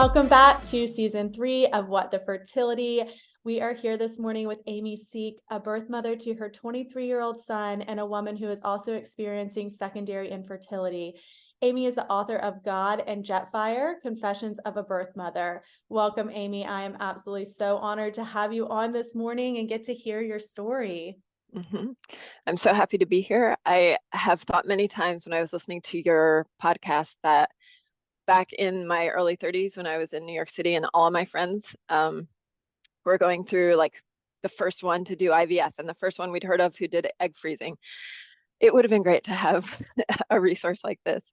Welcome back to season 3 of What the Fertility. We are here this morning with Amy Seek, a birth mother to her 23-year-old son and a woman who is also experiencing secondary infertility. Amy is the author of God and Jetfire, Confessions of a Birth Mother. Welcome, Amy. I am absolutely so honored to have you on this morning and get to hear your story. I'm so happy to be here. I have thought many times when I was listening to your podcast that back in my early 30s when I was in New York City and all of my friends were going through like the first one to do IVF and the first one we'd heard of who did egg freezing. It would have been great to have a resource like this.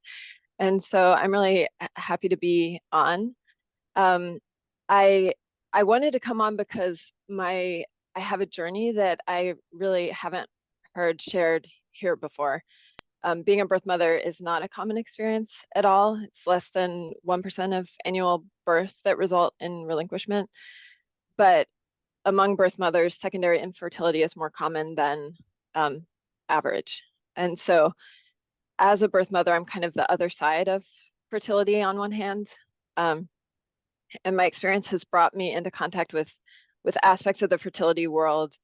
And so I'm really happy to be on. Um, I I wanted to come on because I have a journey that I really haven't heard shared here before. Being a birth mother is not a common experience at all. It's less than 1% of annual births that result in relinquishment. But among birth mothers, secondary infertility is more common than average. And so as a birth mother, I'm kind of the other side of fertility on one hand. And my experience has brought me into contact with aspects of the fertility world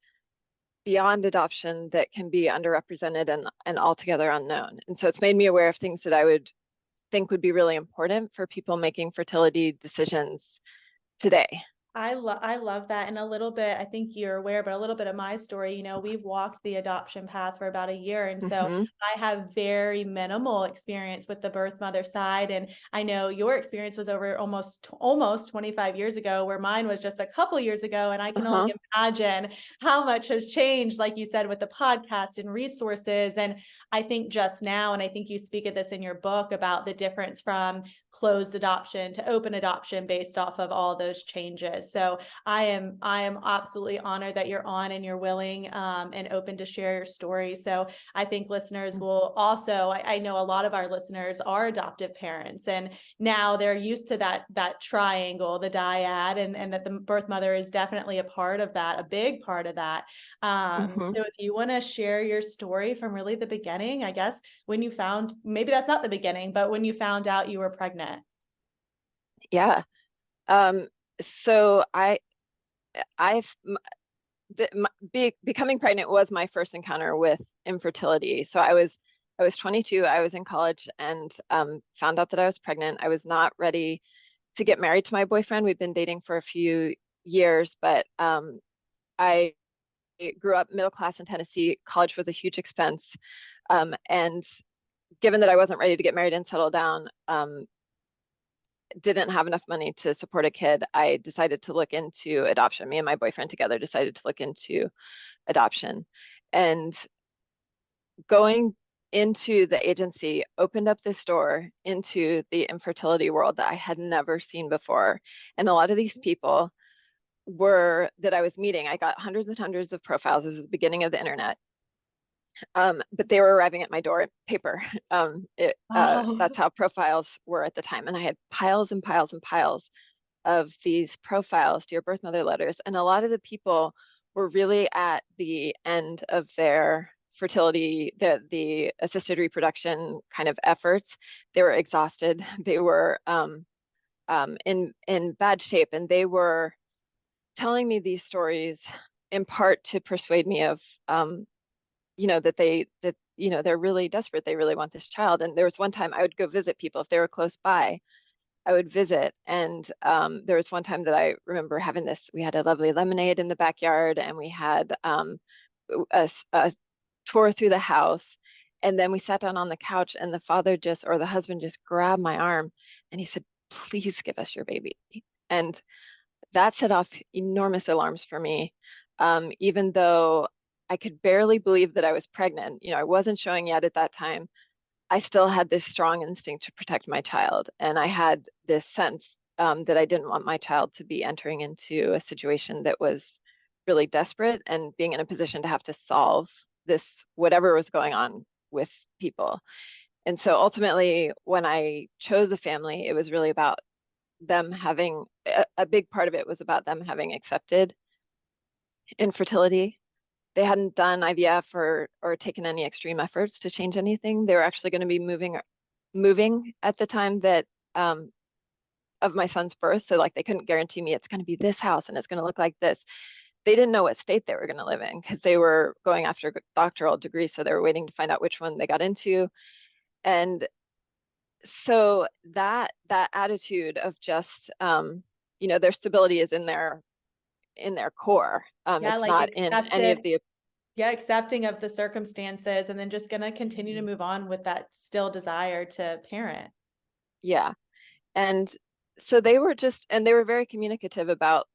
beyond adoption that can be underrepresented and altogether unknown. And so it's made me aware of things that I would think would be really important for people making fertility decisions today. I love that. And a little bit, I think you're aware, but a little bit of my story, we've walked the adoption path for about a year. And so I have very minimal experience with the birth mother side. And I know your experience was over almost 25 years ago, where mine was just a couple years ago. And I can only imagine how much has changed, like you said, with the podcast and resources. And I think just now, and I think you speak of this in your book about the difference from closed adoption to open adoption based off of all those changes. So I am absolutely honored that you're on and you're willing and open to share your story. So I think listeners will also, I know a lot of our listeners are adoptive parents, and now they're used to that triangle, the dyad, and that the birth mother is definitely a part of that, a big part of that. So if you want to share your story from really the beginning, I guess, when you found, maybe that's not the beginning, but when you found out you were pregnant. Yeah. So becoming pregnant was my first encounter with infertility. So I was 22. I was in college and found out that I was pregnant. I was not ready to get married to my boyfriend. We'd been dating for a few years, but I grew up middle class in Tennessee. College was a huge expense, and given that I wasn't ready to get married and settle down, didn't have enough money to support a kid, I decided to look into adoption. Me and my boyfriend together decided to look into adoption. And going into the agency opened up this door into the infertility world that I had never seen before. And a lot of these people that I was meeting, I got hundreds and hundreds of profiles. It was the beginning of the internet. But they were arriving at my door in paper. That's how profiles were at the time. And I had piles and piles and piles of these profiles, Dear Birth Mother letters. And a lot of the people were really at the end of their fertility, the assisted reproduction kind of efforts. They were exhausted. They were in bad shape. And they were telling me these stories in part to persuade me of that they're really desperate. They really want this child. And there was one time I would go visit people if they were close by. I would visit, and there was one time that I remember having this. We had a lovely lemonade in the backyard, and we had a tour through the house, and then we sat down on the couch, and the husband just grabbed my arm, and he said, "Please give us your baby." And that set off enormous alarms for me, even though I could barely believe that I was pregnant. I wasn't showing yet at that time. I still had this strong instinct to protect my child. And I had this sense that I didn't want my child to be entering into a situation that was really desperate and being in a position to have to solve this, whatever was going on with people. And so ultimately, when I chose a family, it was really about them having, a big part of it was about them having accepted infertility. They hadn't done IVF or taken any extreme efforts to change anything. They were actually going to be moving at the time that of my son's birth. So like they couldn't guarantee me it's going to be this house and it's going to look like this. They didn't know what state they were going to live in because they were going after doctoral degrees. So they were waiting to find out which one they got into. And so that attitude of just their stability is in their core. Yeah, It's like not in any of accepted. the Yeah, accepting of the circumstances and then just gonna continue to Mhm. move on with that still desire to parent. Yeah. And so they were and they were very communicative about,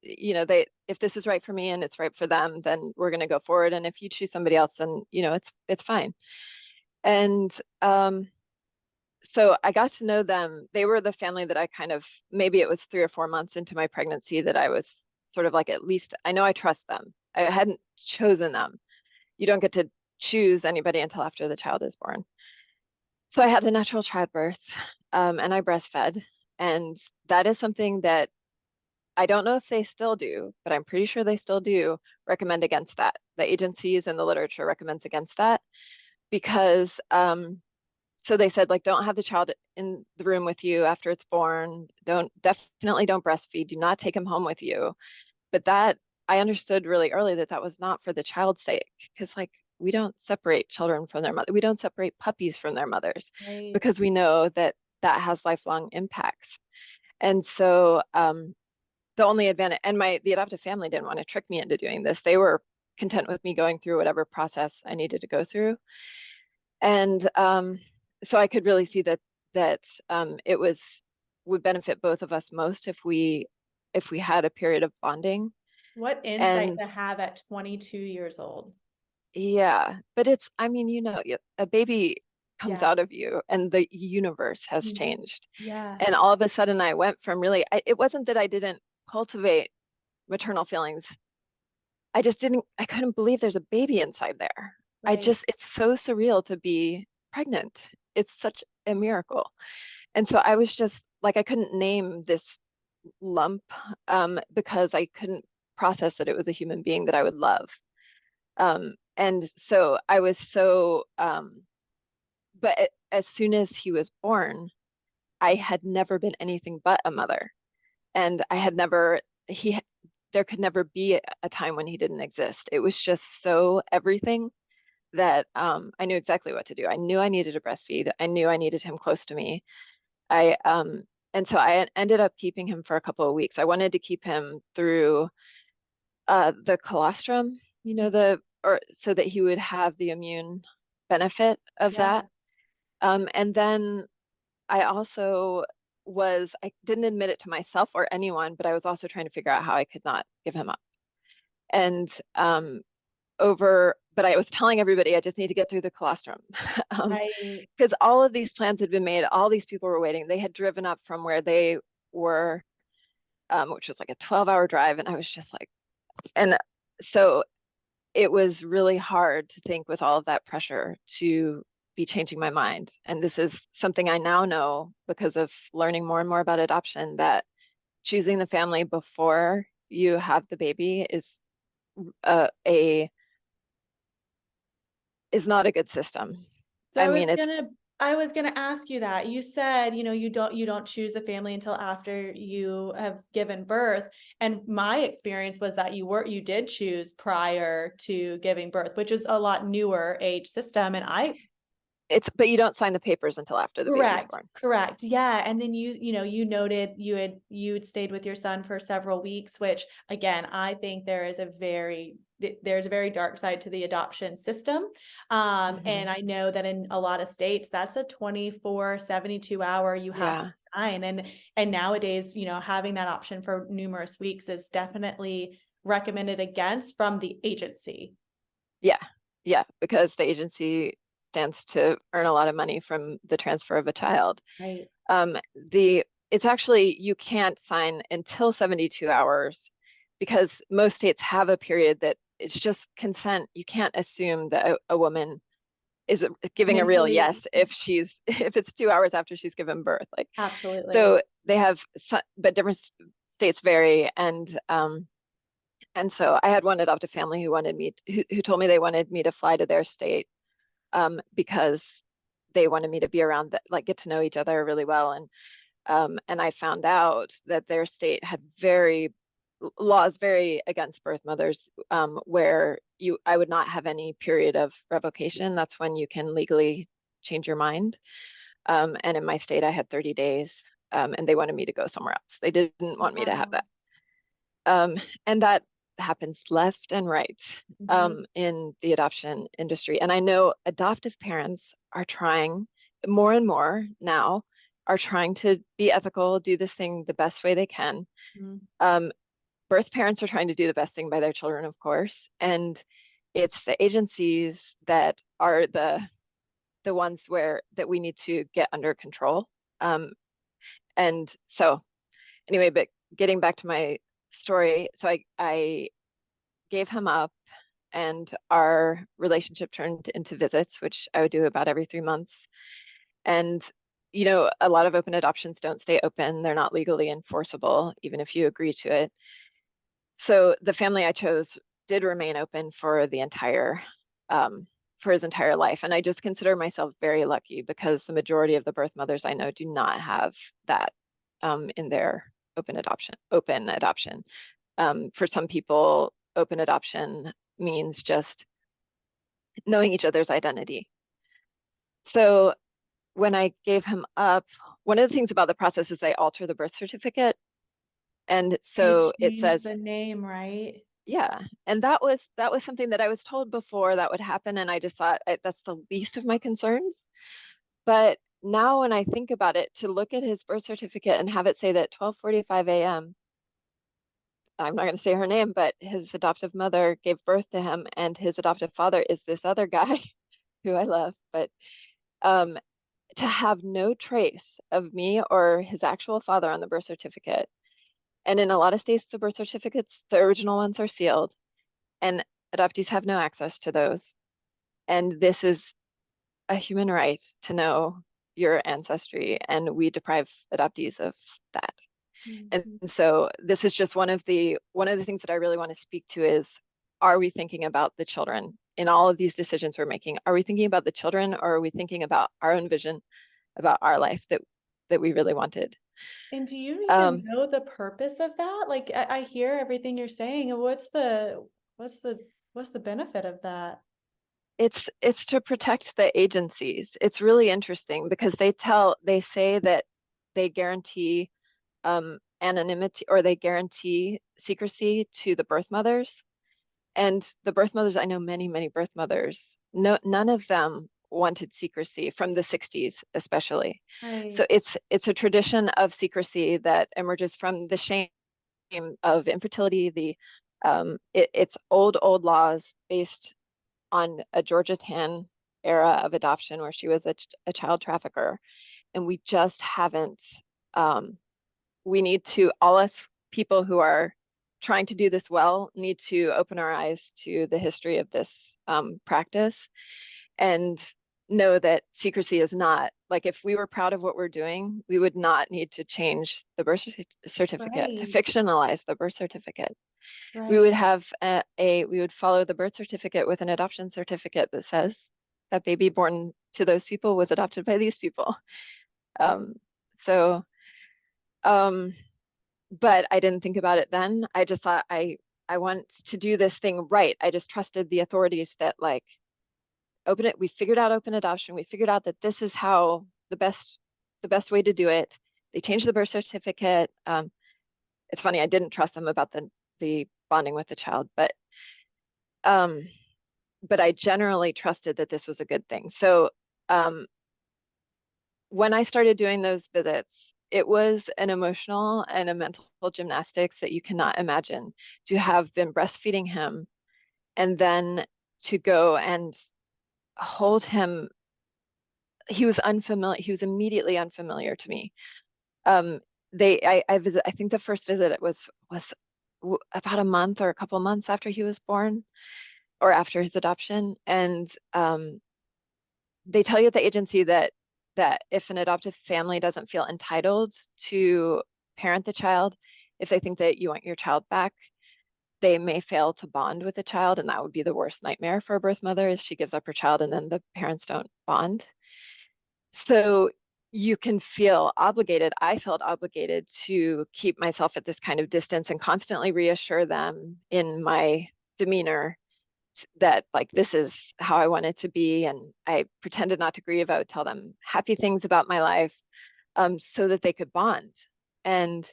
they if this is right for me and it's right for them, then we're going to go forward. And if you choose somebody else, then it's fine. And so I got to know them. They were the family that I kind of, maybe it was 3 or 4 months into my pregnancy that I was sort of like, at least I know I trust them. I hadn't chosen them. You don't get to choose anybody until after the child is born. So I had a natural childbirth, and I breastfed. And that is something that I don't know if they still do, but I'm pretty sure they still do recommend against that. The agencies and the literature recommends against that because so they said, like, don't have the child in the room with you after it's born. Definitely don't breastfeed. Do not take him home with you. But that I understood really early that that was not for the child's sake, because like we don't separate children from their mother. We don't separate puppies from their mothers Right. because we know that that has lifelong impacts. And so the only advantage, and the adoptive family didn't want to trick me into doing this. They were content with me going through whatever process I needed to go through. And so I could really see that it would benefit both of us most if we had a period of bonding. What insight And to have at 22 years old. yeah, but I mean, a baby comes Yeah. out of you and the universe has Mm. changed. Yeah. And all of a sudden I went from really, it wasn't that I didn't cultivate maternal feelings. I couldn't believe there's a baby inside there. Right. It's so surreal to be pregnant. It's such a miracle. And so I was just like, I couldn't name this lump because I couldn't process that it was a human being that I would love. And so I was but as soon as he was born, I had never been anything but a mother. And I had never, there could never be a time when he didn't exist. It was just so everything that I knew exactly what to do. I knew I needed to breastfeed. I knew I needed him close to me. I and so I ended up keeping him for a couple of weeks. I wanted to keep him through the colostrum, or so that he would have the immune benefit of Yeah. that. And then I also I didn't admit it to myself or anyone, but I was also trying to figure out how I could not give him up. And but I was telling everybody I just need to get through the colostrum. Right. Because all of these plans had been made, all these people were waiting. They had driven up from where they were, which was like a 12-hour drive. And I was just like, and so it was really hard to think with all of that pressure to be changing my mind. And this is something I now know because of learning more and more about adoption, that choosing the family before you have the baby a is not a good system. So I mean, it's I was gonna ask you that. You said, you don't choose the family until after you have given birth. And my experience was that you did choose prior to giving birth, which is a lot newer age system. And I but you don't sign the papers until after the baby's Correct, born. correct. Yeah, and then you noted you'd stayed with your son for several weeks, which again, I think there's a very dark side to the adoption system. Hmm. And I know that in a lot of states, that's a 24, 72 hour you have to Yeah, sign. And nowadays, having that option for numerous weeks is definitely recommended against from the agency. yeah, yeah, because the agency stands to earn a lot of money from the transfer of a child. Right. Um, it's actually, you can't sign until 72 hours because most states have a period that it's just consent. You can't assume that a woman is giving a real Mentally, yes if if it's 2 hours after she's given birth. Like, absolutely. so they have, but different states vary. And so I had one adoptive family who who told me they wanted me to fly to their state because they wanted me to be around that, like get to know each other really well. And I found out that their state had very laws very against birth mothers, where I would not have any period of revocation. That's when you can legally change your mind. And in my state, I had 30 days, and they wanted me to go somewhere else. They didn't want me to have Wow. that. And that happens left and right, Mhm. in the adoption industry. And I know adoptive parents are trying more and more now, are trying to be ethical, do this thing the best way they can. Mhm. Um, Birth parents are trying to do the best thing by their children, of course, and it's the agencies that are the ones where that we need to get under control. And so anyway, but getting back to my story, so I gave him up, and our relationship turned into visits, which I would do about every 3 months. And a lot of open adoptions don't stay open. They're not legally enforceable, even if you agree to it. So the family I chose did remain open um, for his entire life. And I just consider myself very lucky because the majority of the birth mothers I know do not have that, in their open adoption. For some people, open adoption means just knowing each other's identity. So when I gave him up, one of the things about the process is they alter the birth certificate. And They so it changed says, the name, right? yeah, and that was something that I was told before that would happen, and I just thought that's the least of my concerns. But now when I think about it, to look at his birth certificate and have it say that 12:45 a.m., I'm not going to say her name, but his adoptive mother gave birth to him, and his adoptive father is this other guy who I love, but um, to have no trace of me or his actual father on the birth certificate. And in a lot of states, the birth certificates, the original ones are sealed, and adoptees have no access to those. And this is a human right to know your ancestry, and we deprive adoptees of that. And Mhm. so this is just one of the things that I really want to speak to is, are we thinking about the children in all of these decisions we're making? Are we thinking about the children, or are we thinking about our own vision about our life that we really wanted? And do you even Um, know the purpose of that? Like I hear everything you're saying, and what's the what's the benefit of that? it's to protect the agencies. It's really interesting because they say that they guarantee anonymity, or they guarantee secrecy to the birth mothers. And the birth mothers, I know many, many birth mothers, no, none of them wanted secrecy from the 60s, especially. Right. So it's a tradition of secrecy that emerges from the shame of infertility. It's old laws based on a Georgia Tan era of adoption where she was a child trafficker, and we just haven't. We need to, all us people who are trying to do this well, need to open our eyes to the history of this practice, and know that secrecy is not, like, if we were proud of what we're doing, we would not need to change the birth certificate, to Right. fictionalize the birth certificate. We would Right. have we would follow the birth certificate with an adoption certificate that says that baby born to those people was adopted by these people. Um, so, um, but I didn't think about it then. I just thought I want to do this thing right. I just trusted the authorities that, like, open it. We figured out open adoption. We figured out that this is how the best way to do it. They changed the birth certificate. It's funny, I didn't trust them about the bonding with the child, um, but I generally trusted that this was a good thing. So um, when I started doing those visits, it was an emotional and a mental gymnastics that you cannot imagine, to have been breastfeeding him and then to go and hold him. He was unfamiliar. He was immediately unfamiliar to me. Um, I think the first visit it was about a month or a couple months after he was born, or after his adoption. And they tell you at the agency that if an adoptive family doesn't feel entitled to parent the child, if they think that you want your child back, they may fail to bond with the child, and that would be the worst nightmare for a birth mother, is she gives up her child and then the parents don't bond. So you can feel obligated. I felt obligated to keep myself at this kind of distance and constantly reassure them in my demeanor that like this is how I want it to be. And I pretended not to grieve. I would tell them happy things about my life, so that they could bond. And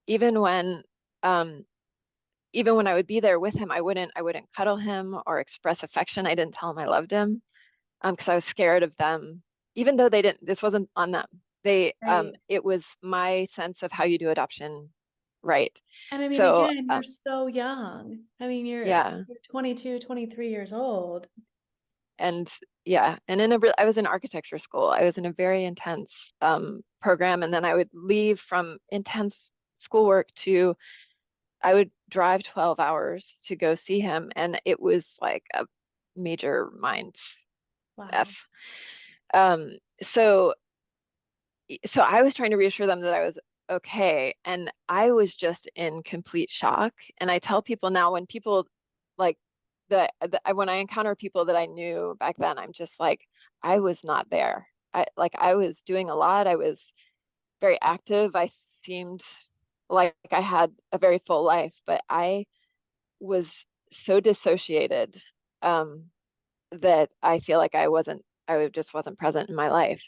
even when um, even when I would be there with him, I wouldn't cuddle him or express affection. I didn't tell him I loved him, because I was scared of them, even though they didn't. This wasn't on them. Right. It was my sense of how you do adoption, right? And I mean, So, again, you're so young. I mean, yeah, you're 22, 23 years old. and yeah, and I was in architecture school. I was in a very intense program, and then I would leave from intense schoolwork to I would drive 12 hours to go see him, and it was like a major mind Wow. F. Um, so so I was trying to reassure them that I was okay, and I was just in complete shock. And I tell people now when people like when I encounter people that I knew back then, I'm just like, I was not there. I was doing a lot. I was very active. I seemed like I had a very full life, but I was so dissociated, um, that I feel like I just wasn't present in my life,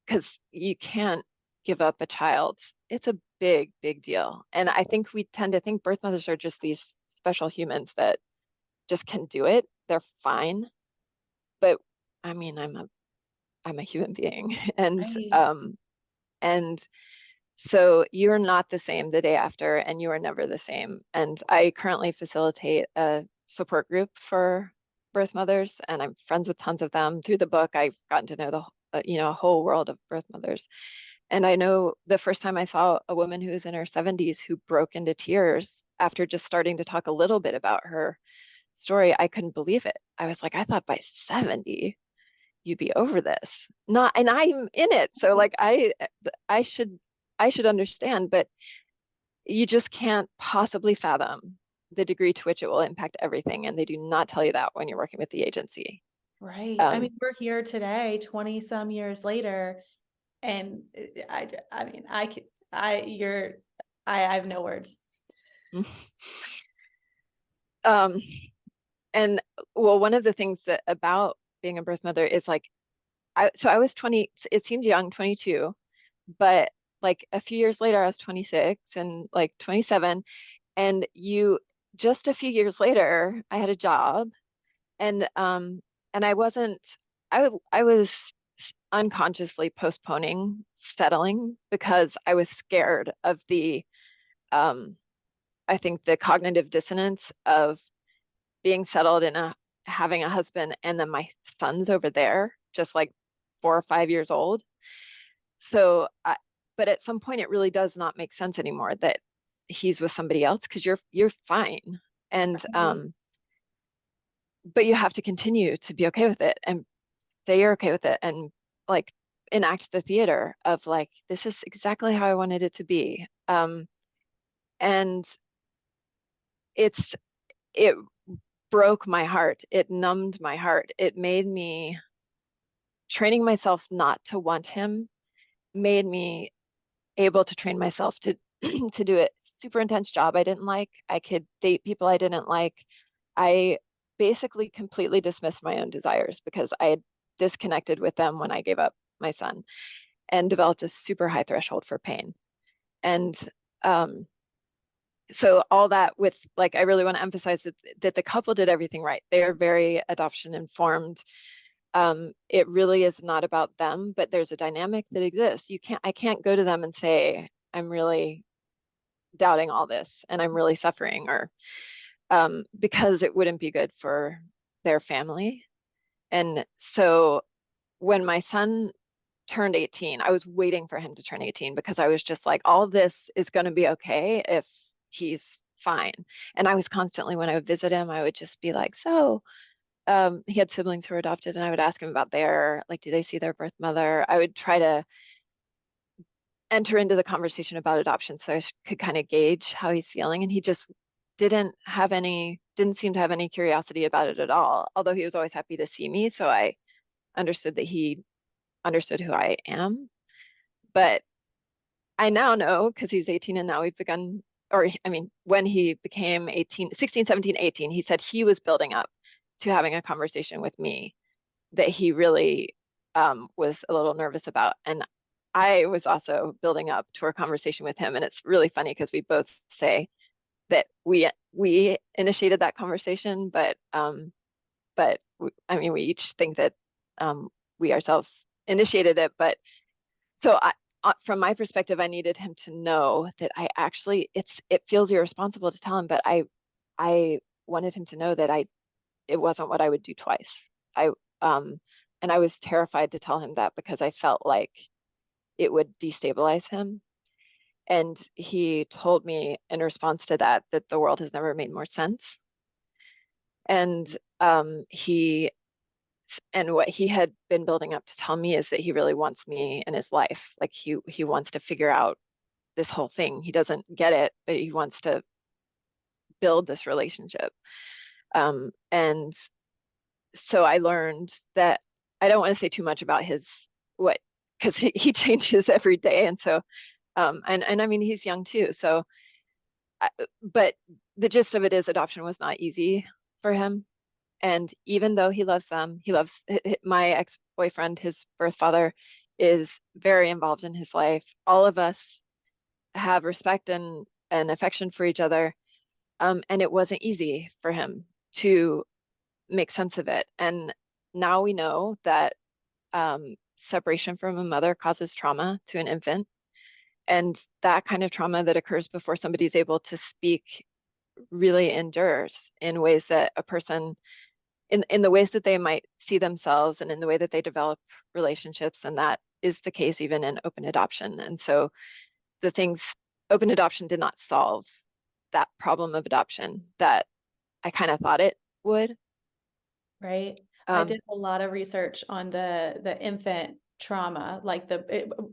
because you can't give up a child. It's a big, big deal. And I think we tend to think birth mothers are just these special humans that just can do it. They're fine. But I mean, I'm a human being. Right. And so you're not the same the day after, and you are never the same. And I currently facilitate a support group for birth mothers, and I'm friends with tons of them. Through the book, I've gotten to know a whole world of birth mothers. And I know the first time I saw a woman who was in her 70s who broke into tears after just starting to talk a little bit about her story, I couldn't believe it. I was like, I thought by 70 you'd be over this. Not, and I'm in it. So like I should I should understand, but you just can't possibly fathom the degree to which it will impact everything. And they do not tell you that when you're working with the agency. Right. I Um, mean, we're here today, 20 some years later, and I mean, you're, I have no words. um, and well, one of the things that about being a birth mother is like, I was 20, it seemed young, 22, but like a few years later, I was 26 and like 27. And just a few years later, I had a job, and I wasn't, I was unconsciously postponing settling because I was scared of um, I think the cognitive dissonance of being settled in having a husband, and then my son's over there, just like 4 or 5 years old. So, but at some point, it really does not make sense anymore that he's with somebody else, because you're fine. And Right. but you have to continue to be okay with it and say you're okay with it, and like enact the theater of like, this is exactly how I wanted it to be. And it's it broke my heart. It numbed my heart. It made me training myself not to want him, made me able to train myself to to do a super intense job I didn't like. I could date people I didn't like. I basically completely dismissed my own desires because I had disconnected with them when I gave up my son, and developed a super high threshold for pain. And um, so all that with like, I really want to emphasize that the couple did everything right. They are very adoption informed. It really is not about them, but there's a dynamic that exists. I can't go to them and say, I'm really doubting all this and I'm really suffering, or because it wouldn't be good for their family. And so when my son turned 18, I was waiting for him to turn 18, because I was just like, all this is going to be okay if he's fine. And I was constantly, when I would visit him, I would just be like, so he had siblings who were adopted, and I would ask him about like, do they see their birth mother? I would try to enter into the conversation about adoption so I could kind of gauge how he's feeling. And he just didn't seem to have any curiosity about it at all, although he was always happy to see me. So I understood that he understood who I am. But I now know, because he's 18 and now we've begun, or I mean, when he became 18, 16, 17, 18, he said he was building up to having a conversation with me that he really was a little nervous about. And I was also building up to our conversation with him. And it's really funny because we both say that we initiated that conversation, I mean, we each think that we ourselves initiated it. But so from my perspective, I needed him to know that I actually, it feels irresponsible to tell him, but I wanted him to know that it wasn't what I would do twice. I and I was terrified to tell him that because I felt like it would destabilize him. And he told me in response to that that the world has never made more sense. And what he had been building up to tell me is that he really wants me in his life. Like he wants to figure out this whole thing. He doesn't get it, but he wants to build this relationship. And so I learned that I don't want to say too much about what, because he changes every day. And so, and I mean, he's young too. So, but the gist of it is adoption was not easy for him. And even though he loves them, he loves my ex-boyfriend, his birth father, is very involved in his life. All of us have respect and affection for each other. And it wasn't easy for him to make sense of it. And now we know that separation from a mother causes trauma to an infant. And that kind of trauma that occurs before somebody's able to speak really endures in ways that a person, in the ways that they might see themselves and in the way that they develop relationships. And that is the case even in open adoption. And so the things, open adoption did not solve that problem of adoption that I kind of thought it would. Right. I Um, did a lot of research on the infant trauma, like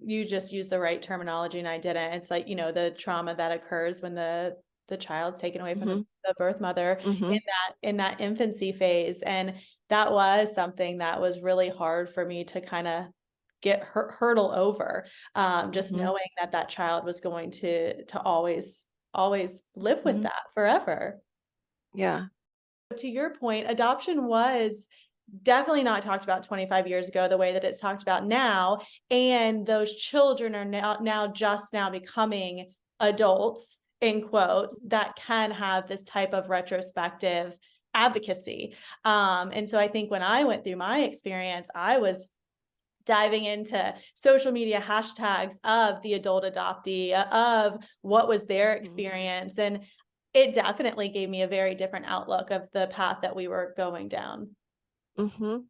you just used the right terminology and I didn't. It's like, the trauma that occurs when the child's taken away from mhm, the birth mother mhm, in that infancy phase. And that was something that was really hard for me to kind of hurdle over. Just mhm, knowing that that child was going to always live with mhm. that forever. Yeah. To your point, adoption was definitely not talked about 25 years ago the way that it's talked about now, and those children are now becoming adults, in quotes, that can have this type of retrospective advocacy. And so I think when I went through my experience, I was diving into social media hashtags of the adult adoptee, of what was their Mhm, experience, and it definitely gave me a very different outlook of the path that we were going down. mhm.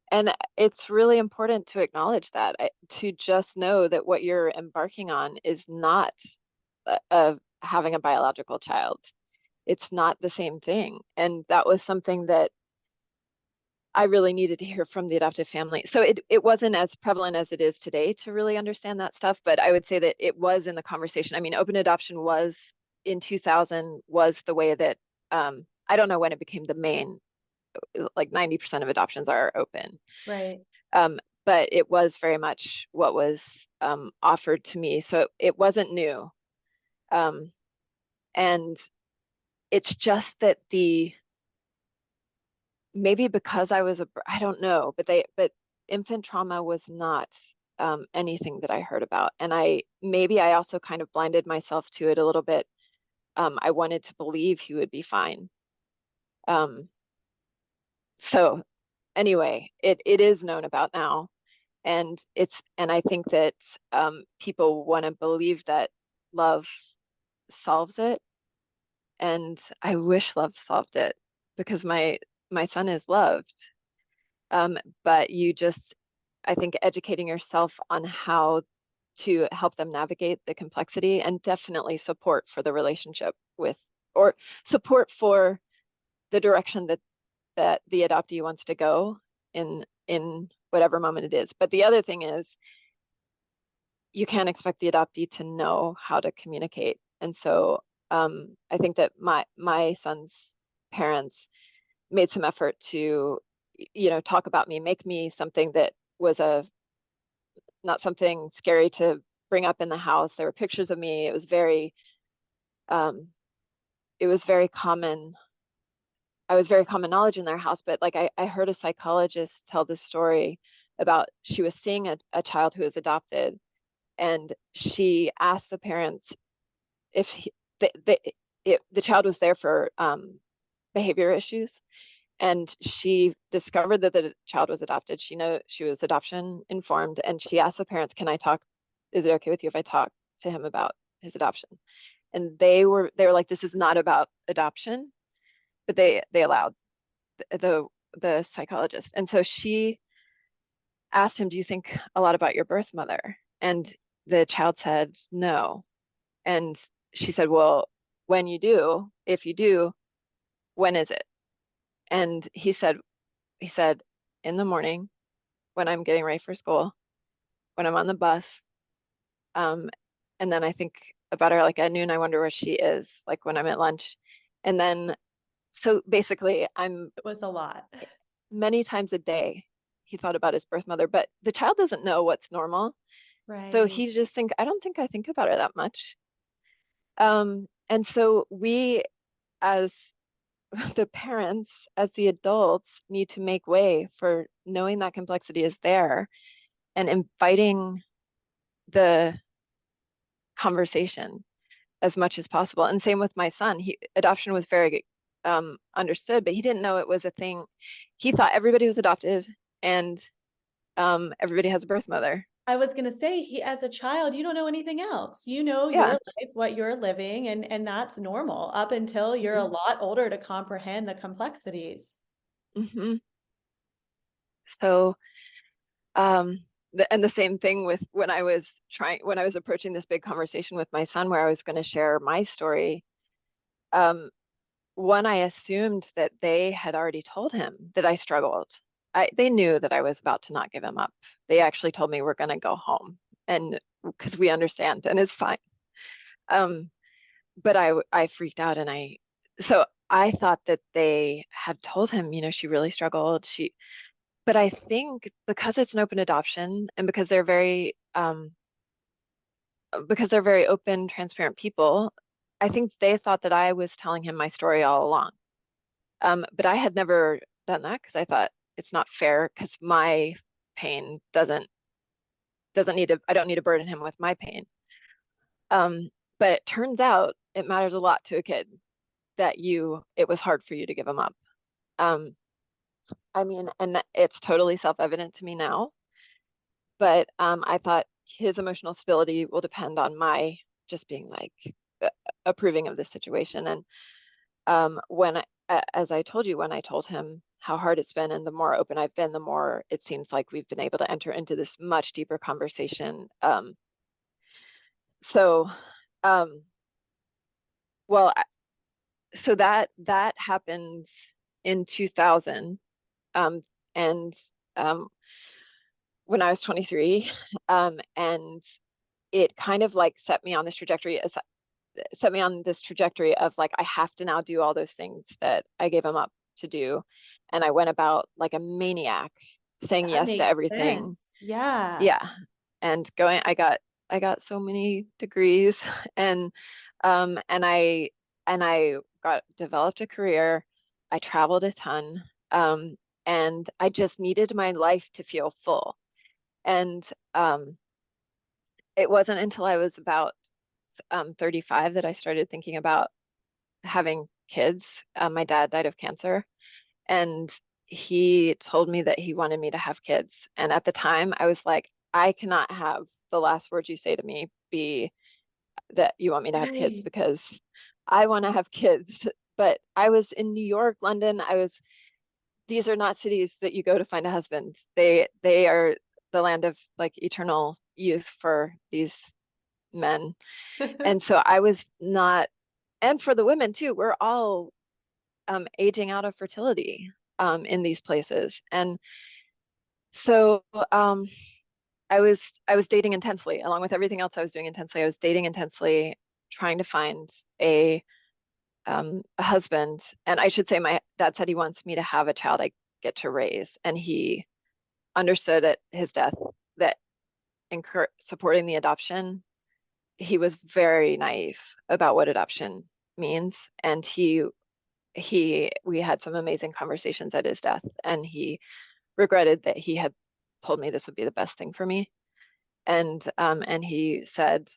And it's really important to acknowledge that, to just know that what you're embarking on is not having a biological child. It's not the same thing. And that was something that I really needed to hear from the adoptive family. So it wasn't as prevalent as it is today to really understand that stuff, but I would say that it was in the conversation. I mean, open adoption was in 2000 was the way that I don't know when it became the main, like 90% of adoptions are open. Right. Um, but it was very much what was offered to me. So it wasn't new. Um, and it's just that maybe because I don't know, but infant trauma was not anything that I heard about. And maybe I also kind of blinded myself to it a little bit. I wanted to believe he would be fine. Um, so anyway, it is known about now. And I think that people want to believe that love solves it. And I wish love solved it because my son is loved. Um, but I think educating yourself on how to help them navigate the complexity and definitely support for the relationship or support for the direction that the adoptee wants to go in whatever moment it is. But the other thing is you can't expect the adoptee to know how to communicate. And so I think that my son's parents made some effort to, talk about me, make me something that was not something scary to bring up in the house. There were pictures of me. Um, it was very common. I was very common knowledge in their house, but like I heard a psychologist tell this story about she was seeing a child who was adopted, and she asked the parents if the child was there for behavior issues, and she discovered that the child was adopted. She was adoption informed, and she asked the parents, "Can I talk? Is it okay with you if I talk to him about his adoption?" And they were like, "This is not about adoption," but they allowed the the psychologist. And so she asked him, "Do you think a lot about your birth mother?" And the child said, "No." And she said, "Well, when you do, if you do, when is it?" And he said, "In the morning, when I'm getting ready for school, when I'm on the bus, um, and then I think about her like at noon, I wonder where she is, like when I'm at lunch." And then, so basically, I'm It was a lot. many times a day, he thought about his birth mother, but the child doesn't know what's normal. So Right. he's just I don't think I think about her that much. And so we, as the parents, as the adults, need to make way for knowing that complexity is there and inviting the conversation as much as possible. And same with my son. Adoption was very understood, but he didn't know it was a thing. He thought everybody was adopted and everybody has a birth mother. I was gonna say, he as a child, you don't know anything else. You know your Yeah. life, what you're living, and that's normal up until you're a hmm lot older to comprehend the complexities. hmm So, um, and the same thing with when I was approaching this big conversation with my son, where I was going to share my story. Um, One, I assumed that they had already told him that I struggled. They knew that I was about to not give him up. They actually told me we're going to go home, and because we understand and it's fine. Um, but I freaked out, and so I thought that they had told him, she really struggled. But I think because it's an open adoption and because they're very open, transparent people, I think they thought that I was telling him my story all along. But I had never done that because I thought it's not fair because my pain doesn't need to, I don't need to burden him with my pain. But it turns out it matters a lot to a kid that it was hard for you to give him up. Um, I mean, and it's totally self-evident to me now, but I thought his emotional stability will depend on my just being like uh, approving of this situation. And as I told you, when I told him how hard it's been and the more open I've been, the more it seems like we've been able to enter into this much deeper conversation. So, um, well, so that happened in 2000, and um, when I was 23, and it kind of like set me on this trajectory of like I have to now do all those things that I gave him up to do. And I went about like a maniac, saying That yes to makes everything. sense. Yeah. Yeah. And I got so many degrees and and I got developed a career. I traveled a ton. And I just needed my life to feel full. And it wasn't until I was about 35 that I started thinking about having kids. My dad died of cancer, and he told me that he wanted me to have kids. And at the time, I was like, I cannot have the last words you say to me be that you want me to have kids Right. because I want to have kids. But I was in New York, London. These are not cities that you go to find a husband. They are the land of like eternal youth for these men. And so I was not, and for the women too, we're all aging out of fertility in these places. And so I was dating intensely, along with everything else I was doing intensely. I was dating intensely, trying to find a husband. And I should say, my dad said he wants me to have a child I get to raise, and he understood at his death that supporting the adoption, he was very naive about what adoption means. And we had some amazing conversations at his death, and he regretted that he had told me this would be the best thing for me. And he said,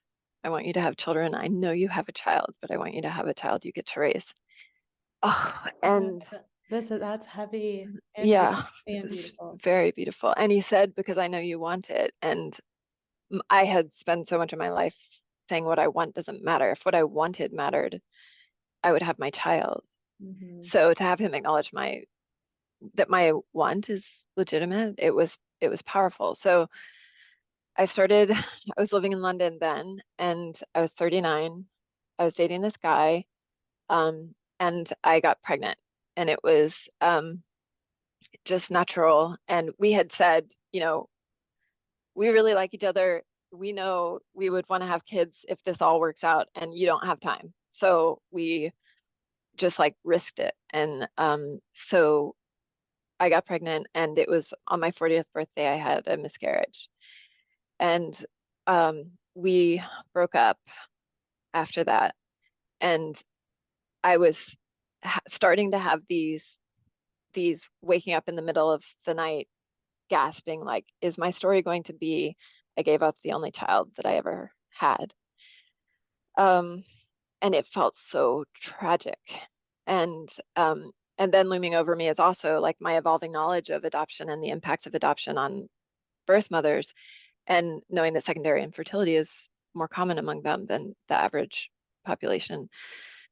I want you to have children. I know you have a child, but I want you to have a child you get to raise. Oh, and That's heavy and yeah, and it's beautiful. very beautiful. And he said, because I know you want it. And I had spent so much of my life saying what I want doesn't matter. If what I wanted mattered, I would have my child. Mm-hmm. So to have him acknowledge that my want is legitimate, it was powerful. So I was living in London then, and I was 39. I was dating this guy, and I got pregnant, and it was just natural. And we had said, we really like each other. We know we would want to have kids if this all works out, and you don't have time. So we just like risked it. And so I got pregnant, and it was on my 40th birthday, I had a miscarriage. And we broke up after that. And I was starting to have these waking up in the middle of the night gasping, like, is my story going to be I gave up the only child that I ever had? Um, and it felt so tragic. And and then looming over me is also like my evolving knowledge of adoption and the impacts of adoption on birth mothers, and knowing that secondary infertility is more common among them than the average population.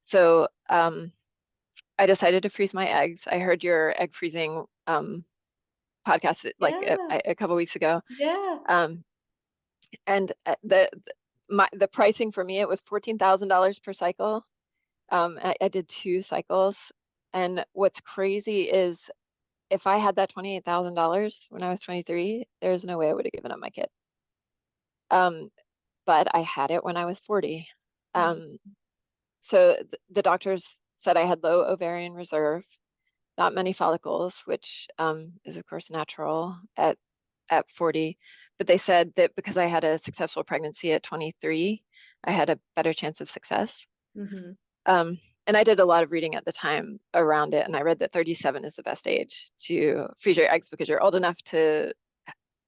So I decided to freeze my eggs. I heard your egg freezing podcast like Yeah. a couple weeks ago. Yeah. Um, and the pricing for me, it was $14,000 per cycle. I did 2 cycles. And what's crazy is if I had that $28,000 when I was 23, there's no way I would have given up my kid. But I had it when I was 40. Um, so the doctors said I had low ovarian reserve, not many follicles, which is of course natural at 40. But they said that because I had a successful pregnancy at 23, I had a better chance of success. Mm-hmm. Um, and I did a lot of reading at the time around it, and I read that 37 is the best age to freeze your eggs because you're old enough to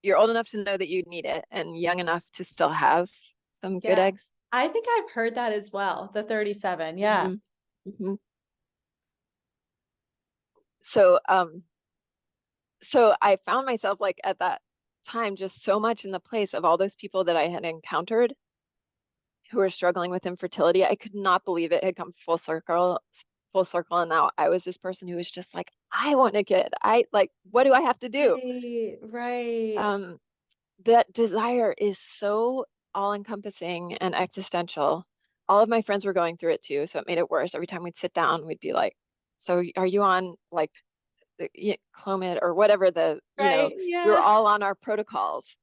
know that you need it and young enough to still have some good Yeah. eggs. I think I've heard that as well, the 37. Yeah. Hmm. Hmm. So so I found myself like at that time just so much in the place of all those people that I had encountered who were struggling with infertility. I could not believe it had come full circle. And now I was this person who was just like, I want a kid. I like, what do I have to do? Right. Right. Um, that desire is so all-encompassing and existential. All of my friends were going through it too, so it made it worse. Every time we'd sit down, we'd be like, so are you on like the Clomid or whatever Right. we were Yeah. all on our protocols.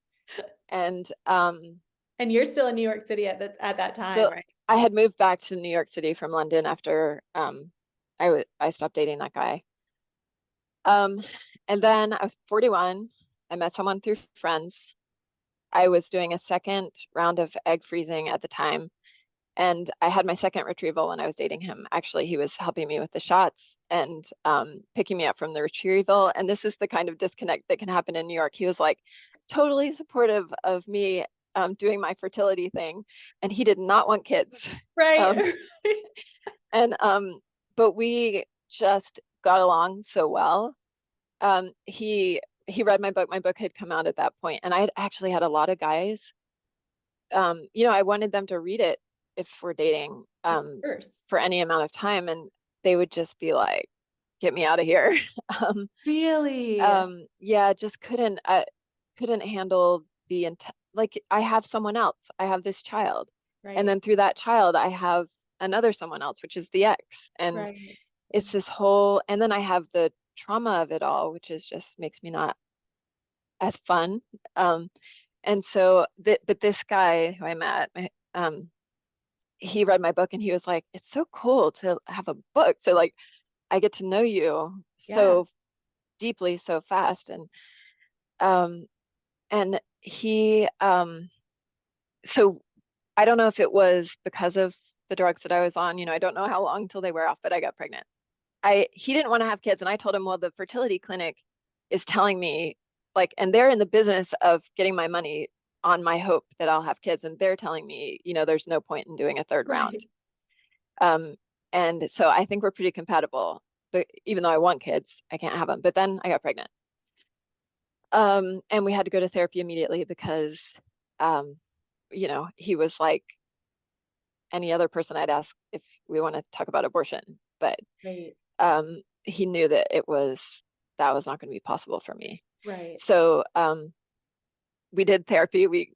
And And you're still in New York City at that time, so right? I had moved back to New York City from London after I stopped dating that guy. Um, and then I was 41. I met someone through friends. I was doing a second round of egg freezing at the time, and I had my second retrieval when I was dating him. Actually, he was helping me with the shots and picking me up from the retrieval. And this is the kind of disconnect that can happen in New York. He was like totally supportive of me doing my fertility thing, and he did not want kids. Um, Right. and but we just got along so well. He read my book. My book had come out at that point, and I had actually had a lot of guys. I wanted them to read it if we're dating Of course. for any amount of time, and they would just be like, "Get me out of here." um, Really? yeah, just couldn't handle like I have someone else. I have this child, and Right. then through that child, I have another someone else, which is the ex, and Right. it's this whole. And then I have the trauma of it all, which is just makes me not as fun. Um, and so, but this guy who I met, he read my book and he was like, "It's so cool to have a book. So like, I get to know you Yeah. so deeply, so fast." Um, and he so I don't know if it was because of the drugs that I was on, I don't know how long till they wear off, but I got pregnant. He didn't want to have kids, and I told him, well, the fertility clinic is telling me, like, and they're in the business of getting my money on my hope that I'll have kids, and they're telling me, there's no point in doing a third round. Right. Um, and so I think we're pretty compatible, but even though I want kids, I can't have them. But then I got pregnant. And we had to go to therapy immediately because, um, he was like any other person I'd ask if we want to talk about abortion, but Right. he knew that that was not going to be possible for me. Right. So we did therapy. We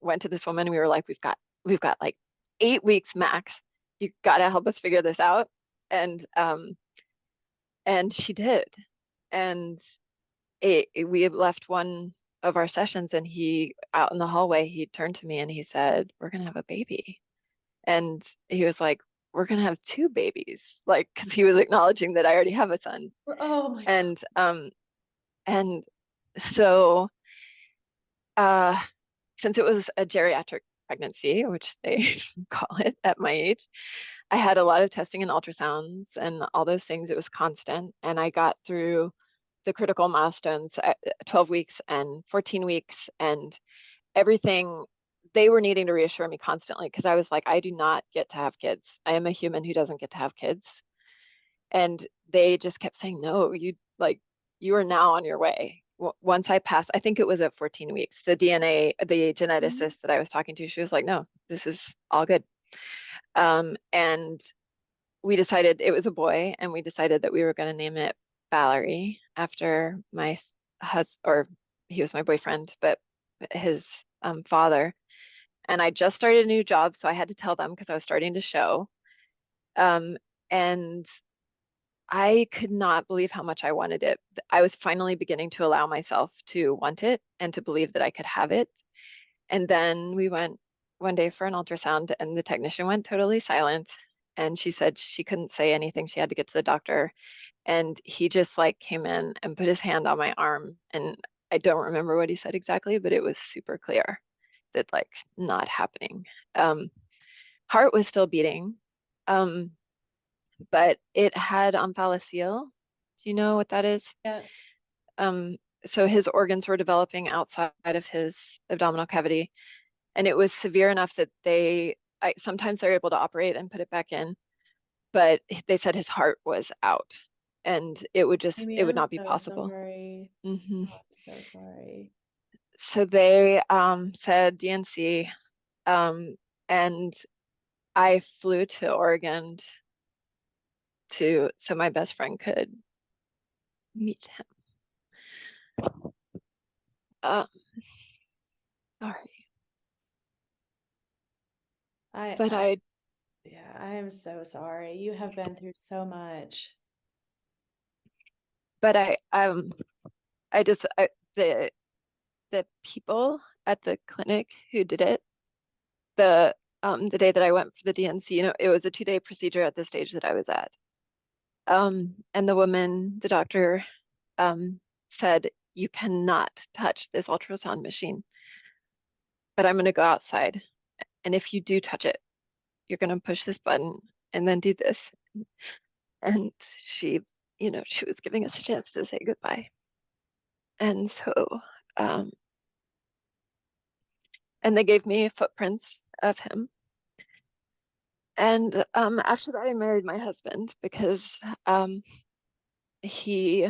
went to this woman. We were like, we've got like 8 weeks max. You got to help us figure this out. And she did. And we left one of our sessions, and he out in the hallway, he turned to me and he said, "We're gonna have a baby." And he was like, "We're gonna have two babies," like because he was acknowledging that I already have a son. Oh my God. And um and so uh since it was a geriatric pregnancy, which they call it at my age, I had a lot of testing and ultrasounds and all those things. It was constant, and I got through the critical milestones at 12 weeks and 14 weeks and everything. They were needing to reassure me constantly because I was like, I do not get to have kids. I am a human who doesn't get to have kids. And they just kept saying, no, you are now on your way. Once I passed, I think it was at 14 weeks, the Mhm. geneticist that I was talking to, she was like, no, this is all good. And we decided it was a boy, and we decided that we were going to name it Valerie after my husband, or he was my boyfriend, but his father. And I just started a new job, so I had to tell them because I was starting to show. Um, and I could not believe how much I wanted it. I was finally beginning to allow myself to want it and to believe that I could have it. And then we went one day for an ultrasound, and the technician went totally silent. And she said she couldn't say anything. She had to get to the doctor. And he just like came in and put his hand on my arm. And I don't remember what he said exactly, but it was super clear that like not happening. Um, Heart was still beating, um, but it had omphalocele. Do you know what that is? Yeah. Um, so his organs were developing outside of his abdominal cavity, and it was severe enough that sometimes they're able to operate and put it back in, but they said his heart was out, and Amy, it would I'm not be so possible. sorry. hmm Oh, I'm so sorry. So they said DNC, um, and I flew to Oregon so my best friend could meet him. Uh, Sorry, but I yeah, I am so sorry. You have been through so much. but I just the people at the clinic who did it, the day that I went for the DNC, it was a 2-day procedure at the stage that I was at. And the doctor, said, "You cannot touch this ultrasound machine, but I'm going to go outside. And if you do touch it, you're going to push this button and then do this." And she was giving us a chance to say goodbye. And so, um, and they gave me footprints of him. And after that, I married my husband because he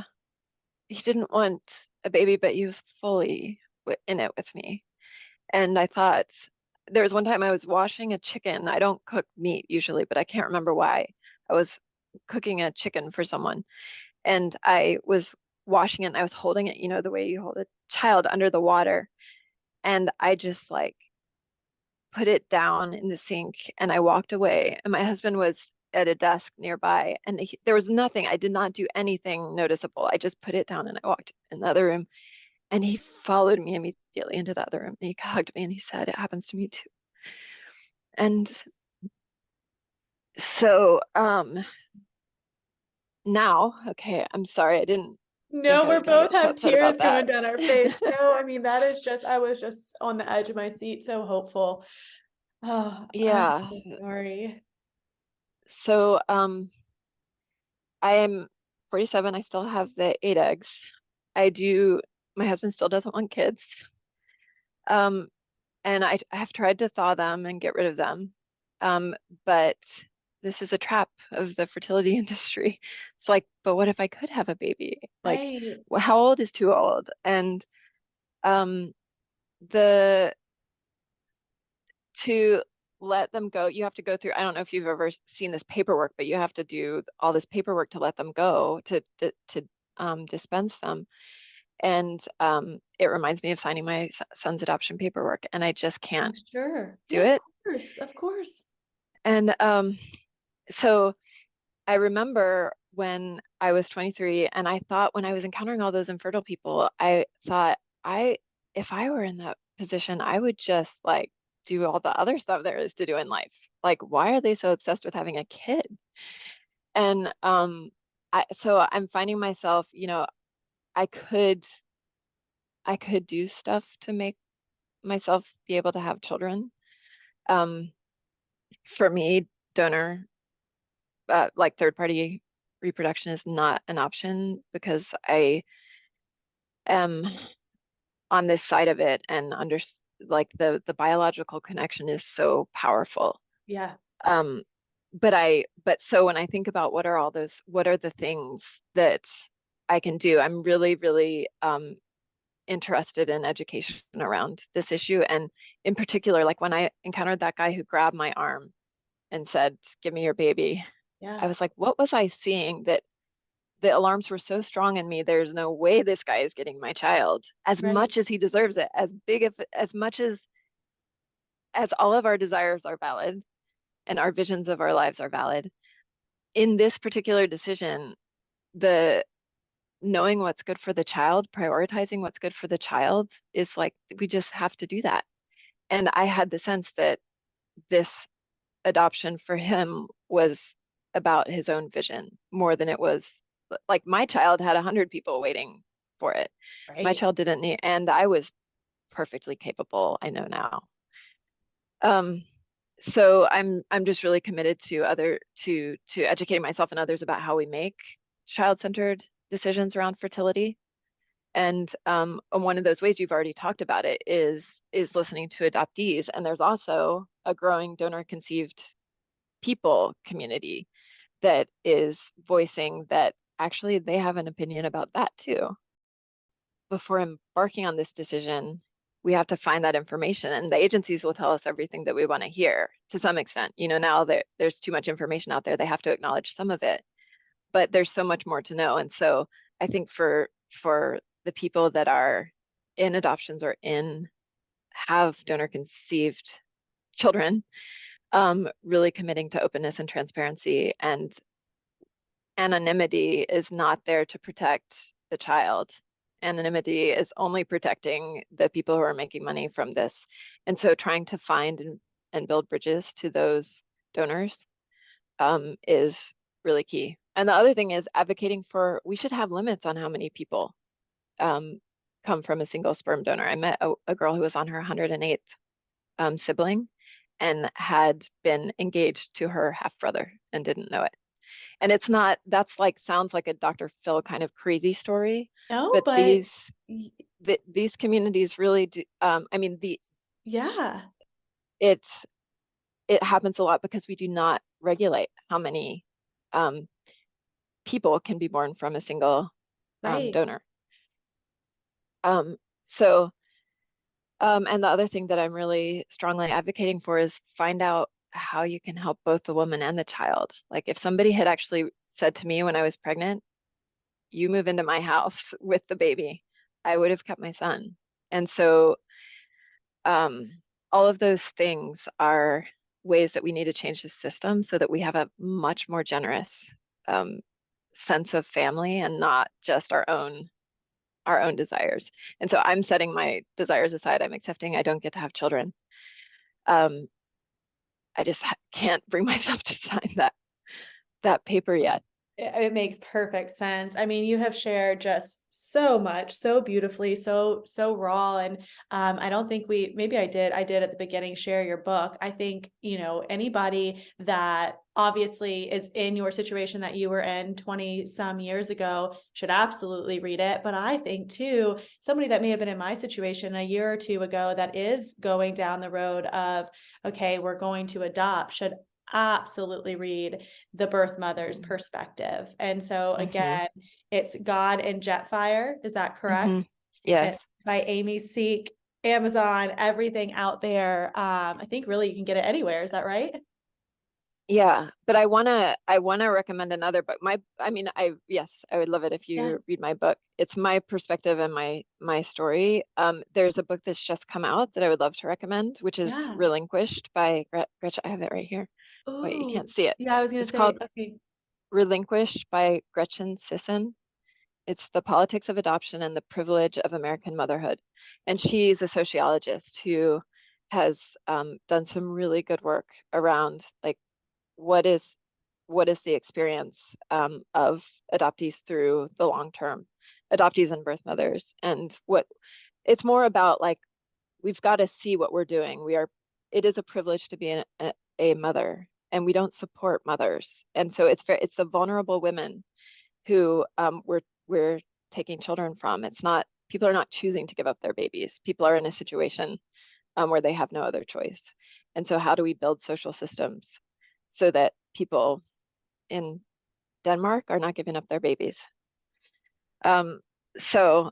he didn't want a baby, but he was fully in it with me. And I thought there was one time I was washing a chicken. I don't cook meat usually, but I can't remember why. I was cooking a chicken for someone, and I was washing it and I was holding it, the way you hold a child under the water. And I just like put it down in the sink and I walked away. And my husband was at a desk nearby, and there was nothing. I did not do anything noticeable. I just put it down and I walked in the other room, and he followed me immediately into the other room. And he hugged me and he said, "It happens to me too." And so now, okay, I'm sorry, I didn't No, think I we're was going to both get so have upset tears about going that. down our face. No, I mean, that is just I was just on the edge of my seat, so hopeful. Oh, I'm Yeah. so sorry. So I am 47. I still have the 8 eggs. I do, my husband still doesn't want kids. Um, and I have tried to thaw them and get rid of them. Um, but this is a trap of the fertility industry. It's like, but what if I could have a baby? Like, Right. how old is too old? And um, the to let them go, you have to go through, I don't know if you've ever seen this paperwork, but you have to do all this paperwork to let them go, to dispense them. And it reminds me of signing my son's adoption paperwork, and I just I'm can't sure. do Yeah, of it. course. Of course. And so I remember when I was 23, and I thought when I was encountering all those infertile people, I thought, if I were in that position, I would just like do all the other stuff there is to do in life. Like, why are they so obsessed with having a kid? And so I'm finding myself, I could I could do stuff to make myself be able to have children. Um, for me, donor, like third party reproduction is not an option because I am on this side of it, and like the biological connection is so powerful. Yeah. Um, but so when I think about what are the things that I can do, I'm really, really interested in education around this issue. And in particular, like when I encountered that guy who grabbed my arm and said, "Give me your baby," I Yeah. was like, what was I seeing that the alarms were so strong in me? There's no way this guy is getting my child as Right. much as he deserves it, as much as all of our desires are valid and our visions of our lives are valid. In this particular decision, the knowing what's good for the child, prioritizing what's good for the child is like, we just have to do that. And I had the sense that this adoption for him was about his own vision more than it was like my child had 100 people waiting for it. My Right. child didn't need, and I was perfectly capable, I know now. Um, so I'm just really committed to educating myself and others about how we make child-centered decisions around fertility. And one of those ways you've already talked about it is listening to adoptees. And there's also a growing donor conceived people community that is voicing that actually they have an opinion about that too. Before embarking on this decision, we have to find that information, and the agencies will tell us everything that we want to hear to some extent. Now that there's too much information out there, they have to acknowledge some of it, but there's so much more to know. And so I think for the people that are in adoptions or in have donor conceived children, really committing to openness and transparency, and anonymity is not there to protect the child. Anonymity is only protecting the people who are making money from this. And so trying to find and build bridges to those donors is really key. And the other thing is advocating for, we should have limits on how many people um, come from a single sperm donor. I met a girl who was on her 108th sibling and had been engaged to her half brother and didn't know it. And it's not, that's like, sounds like a Dr. Phil kind of crazy story, No, but but y- these communities really do, I mean, yeah. it, it happens a lot because we do not regulate how many um, people can be born from a single Right. donor. Um, so, and the other thing that I'm really strongly advocating for is find out how you can help both the woman and the child. Like if somebody had actually said to me when I was pregnant, "You move into my house with the baby," I would have kept my son. And so um, all of those things are ways that we need to change the system so that we have a much more generous um, sense of family and not just our own desires. And so I'm setting my desires aside. I'm accepting I don't get to have children. Um, I just can't bring myself to sign that paper yet. It makes perfect sense. I mean, you have shared just so much, so beautifully, so raw, and I don't think maybe I did at the beginning share your book. I think, anybody that obviously is in your situation that you were in 20 some years ago should absolutely read it. But I think too, somebody that may have been in my situation a year or two ago that is going down the road of, okay, we're going to adopt, should absolutely read the birth mother's Mhm. perspective. And so Mhm. again, it's God and Jetfire, is that Mhm. correct? Yes. It by Amy Seek, Amazon, everything out there. I think really you can get it anywhere, is that right? Yeah, but I wanna recommend another book. I mean, yes, I would love it if Yeah, you read my book. It's my perspective and my story. There's a book that's just come out that I would love to recommend, which is yeah. Relinquished by Gretchen. I have it right here. Wait, you can't Ooh, see it. yeah, I was gonna It's say, called okay. Relinquished by Gretchen Sisson. It's the politics of adoption and the privilege of American motherhood. And she's a sociologist who has done some really good work around like what is what is the experience of adoptees through the long term, adoptees and birth mothers, and what it's more about like we've got to see what we're doing. It is a privilege to be a mother, and we don't support mothers, and so it's the vulnerable women who we're taking children from. It's not people are not choosing to give up their babies. People are in a situation where they have no other choice. And so, how do we build social systems so that people in Denmark are not giving up their babies? Um, so,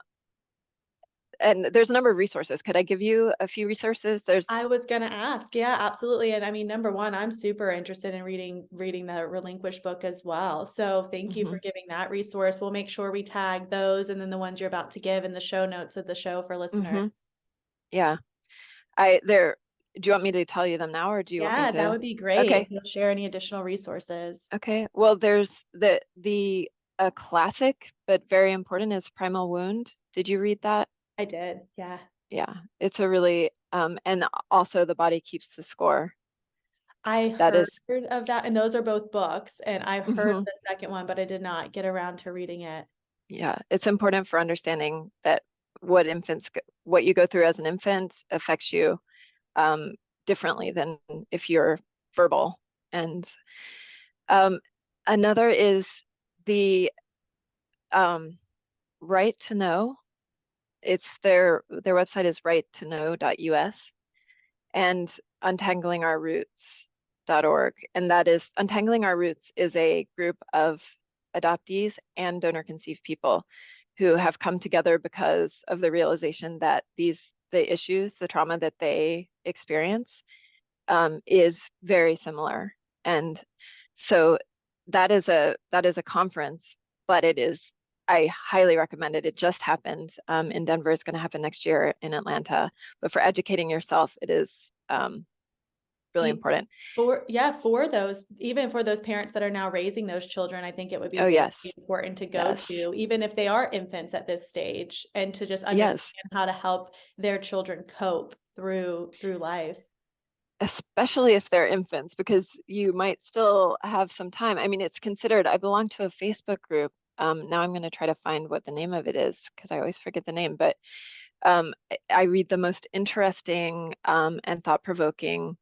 and there's a number of resources. Could I give you a few resources? There's, I was gonna ask. Yeah, absolutely. And I mean, number one, I'm super interested in reading the Relinquish book as well. So thank you for mhm, giving that resource. We'll make sure we tag those and then the ones you're about to give in the show notes of the show for mhm, listeners. yeah. I there. Do you want me to tell you them now, or do you want me Yeah, that to? would be great if Okay, you'll share any additional resources. okay. Well, there's the a classic but very important is Primal Wound. Did you read that? I did. Yeah. Yeah, it's a really and also The Body Keeps the Score. I That heard is, of that, and those are both books, and I've heard mhm, the second one, but I did not get around to reading it. yeah, it's important for understanding that what you go through as an infant affects you um, differently than if you're verbal. And um, another is the um, Right to Know. It's their website is righttoknow.us and untanglingourroots.org. And that is Untangling Our Roots is a group of adoptees and donor conceived people who have come together because of the realization that the issues, the trauma that they experience is very similar. And so that is a conference, but it is I highly recommend it. It just happened in Denver. It's going to happen next year in Atlanta. But for educating yourself, it is really E important. for yeah, for those even for those parents that are now raising those children, I think it would be Oh, very yes. important to go Yes. to, even if they are infants at this stage, and to just Yes. understand how to help their children cope through life. Especially if they're infants, because you might still have some time. I mean, it's considered, I belong to a Facebook group. Now I'm going to try to find what the name of it is because I always forget the name, but I read the most interesting and thought-provoking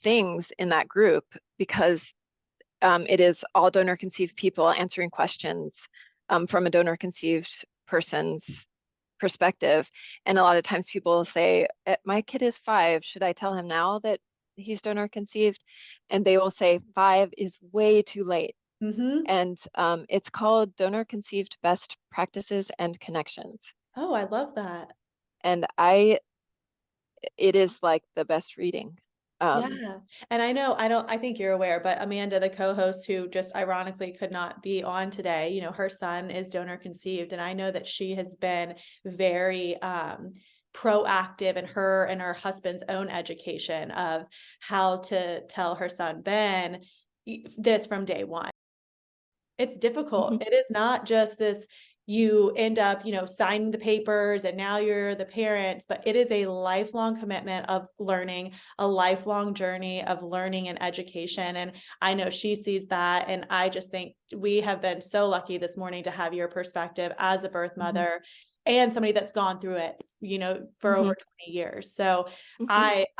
things in that group because it is all donor conceived people answering questions from a donor conceived person's perspective. And a lot of times people will say, My kid is 5. Should I tell him now that he's donor conceived? And they will say, 5 is way too late. Mhm. And it's called Donor Conceived Best Practices and Connections. Oh, I love that. And it is like the best reading. Um, Yeah, and I think you're aware, but Amanda, the co-host who just ironically could not be on today, her son is donor conceived, and I know that she has been very proactive in her and her husband's own education of how to tell her son Ben this from day one. It's difficult. mhm, It is not just this, you end up, signing the papers and now you're the parents, but it is a lifelong commitment of learning, a lifelong journey of learning and education. And I know she sees that. And I just think we have been so lucky this morning to have your perspective as a birth Mhm. mother and somebody that's gone through it, for over Mhm. 20 years. So Mhm.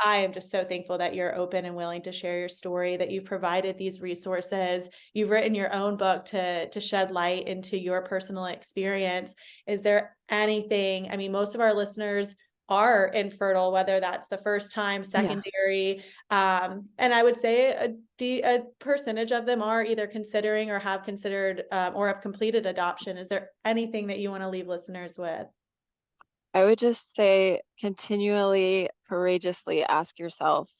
I am just so thankful that you're open and willing to share your story, that you've provided these resources. You've written your own book to shed light into your personal experience. Is there anything, I mean, most of our listeners are infertile, whether that's the first time, Yeah. secondary, and I would say a percentage of them are either considering or have considered or have completed adoption. Is there anything that you want to leave listeners with? I would just say continually, courageously ask yourself,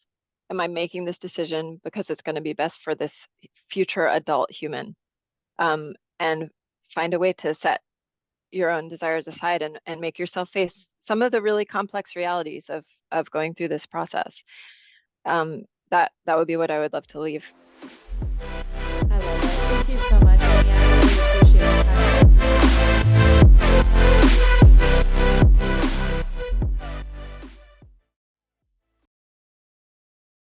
am I making this decision because it's going to be best for this future adult human? And find a way to set your own desires aside and make yourself face some of the really complex realities of going through this process. That would be what I would love to leave. I love it. Thank you so much.